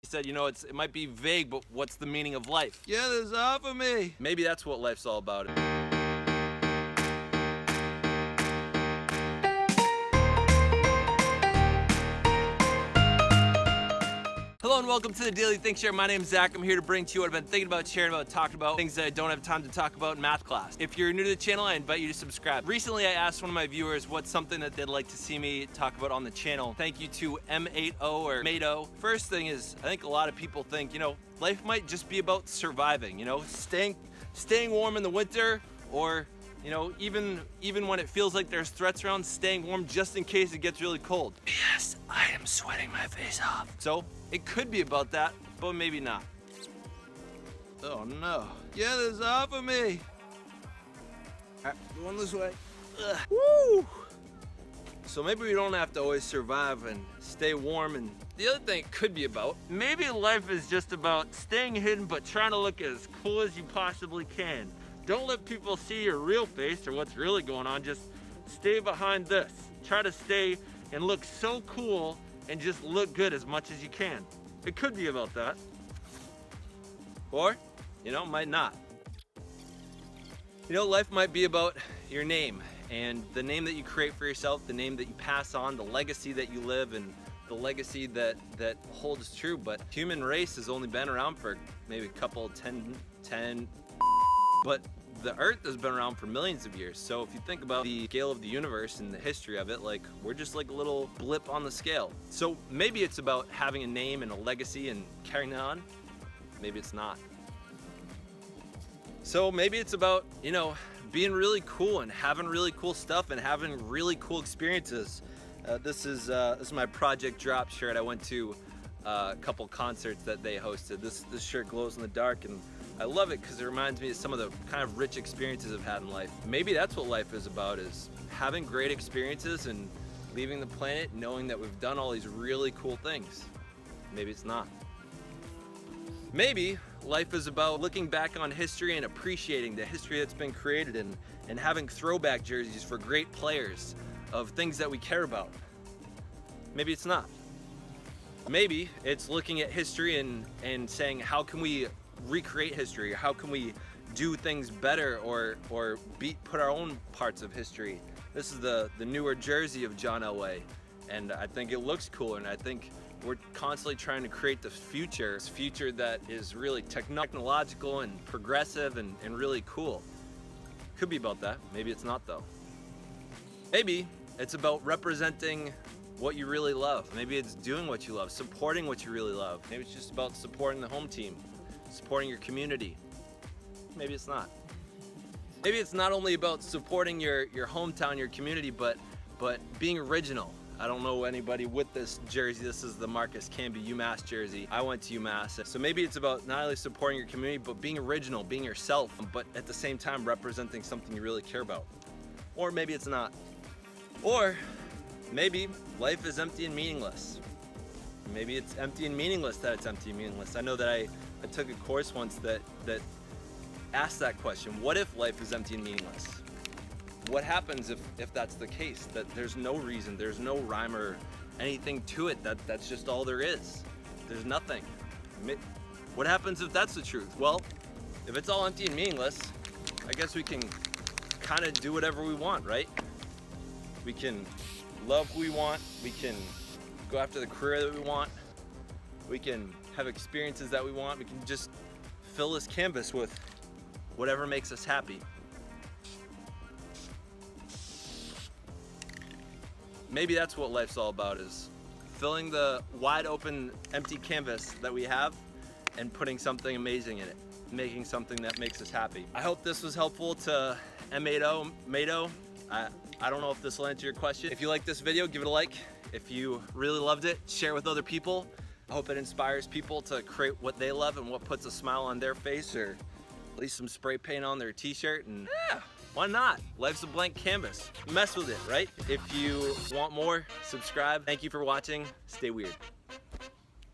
He said, you know, it might be vague, but what's the meaning of life? Get this off of me! Maybe that's what life's all about. Hello and welcome to the Daily Think Share. My name's Zach. I'm here to bring to you what I've been thinking about, sharing about, talking about things that I don't have time to talk about in math class. If you're new to the channel, I invite you to subscribe. Recently, I asked one of my viewers what's something that they'd like to see me talk about on the channel. Thank you to M80 or Mato. First thing is, I think a lot of people think, you know, life might just be about surviving, you know, staying warm in the winter, or you know, even when it feels like there's threats around, staying warm just in case it gets really cold. Yes, I am sweating my face off. So it could be about that, but maybe not. Oh no. Get this off of me! Alright, going this way. Ugh. Woo! So maybe we don't have to always survive and stay warm. And the other thing it could be about, maybe life is just about staying hidden but trying to look as cool as you possibly can. Don't let people see your real face or what's really going on. Just stay behind this. Try to stay and look so cool and just look good as much as you can. It could be about that. Or, you know, might not. You know, life might be about your name and the name that you create for yourself, the name that you pass on, the legacy that you live, and the legacy that holds true. But human race has only been around for maybe a couple, 10, but the Earth has been around for millions of years. So if you think about the scale of the universe and the history of it, like, we're just like a little blip on the scale. So maybe it's about having a name and a legacy and carrying it on. Maybe it's not. So maybe it's about, you know, being really cool and having really cool stuff and having really cool experiences. This is my Project Drop shirt. I went to a couple concerts that they hosted. This shirt glows in the dark, and I love it because it reminds me of some of the kind of rich experiences I've had in life. Maybe that's what life is about, is having great experiences and leaving the planet knowing that we've done all these really cool things. Maybe it's not. Maybe life is about looking back on history and appreciating the history that's been created, and having throwback jerseys for great players of things that we care about. Maybe it's not. Maybe it's looking at history and saying, how can we recreate history? How can we do things better or put our own parts of history? This is the newer jersey of John Elway, and I think it looks cool, and I think we're constantly trying to create this future that is really technological and progressive and really cool. Could be about that. Maybe it's not, though. Maybe it's about representing what you really love. Maybe it's doing what you love, supporting what you really love. Maybe it's just about supporting the home team, supporting your community. Maybe it's not. Maybe it's not only about supporting your hometown, your community, but being original. I don't know anybody with this jersey. This is the Marcus Camby UMass jersey. I went to UMass. So maybe it's about not only supporting your community, but being original, being yourself, but at the same time representing something you really care about. Or maybe it's not. Or maybe life is empty and meaningless. Maybe it's empty and meaningless that it's empty and meaningless. I know that I took a course once that asked that question. What if life is empty and meaningless? What happens if that's the case? That there's no reason, there's no rhyme or anything to it, that's just all there is. There's nothing. What happens if that's the truth? Well, if it's all empty and meaningless, I guess we can kind of do whatever we want, right? We can love who we want, we can go after the career that we want, we can have experiences that we want, we can just fill this canvas with whatever makes us happy. Maybe that's what life's all about, is filling the wide open empty canvas that we have and putting something amazing in it, making something that makes us happy. I hope this was helpful to M80 Mato. I don't know if this will answer your question. If you like this video, give it a like. If you really loved it, share it with other people. I hope it inspires people to create what they love and what puts a smile on their face, or at least some spray paint on their t-shirt. And yeah, why not? Life's a blank canvas. Mess with it, right? If you want more, subscribe. Thank you for watching. Stay weird.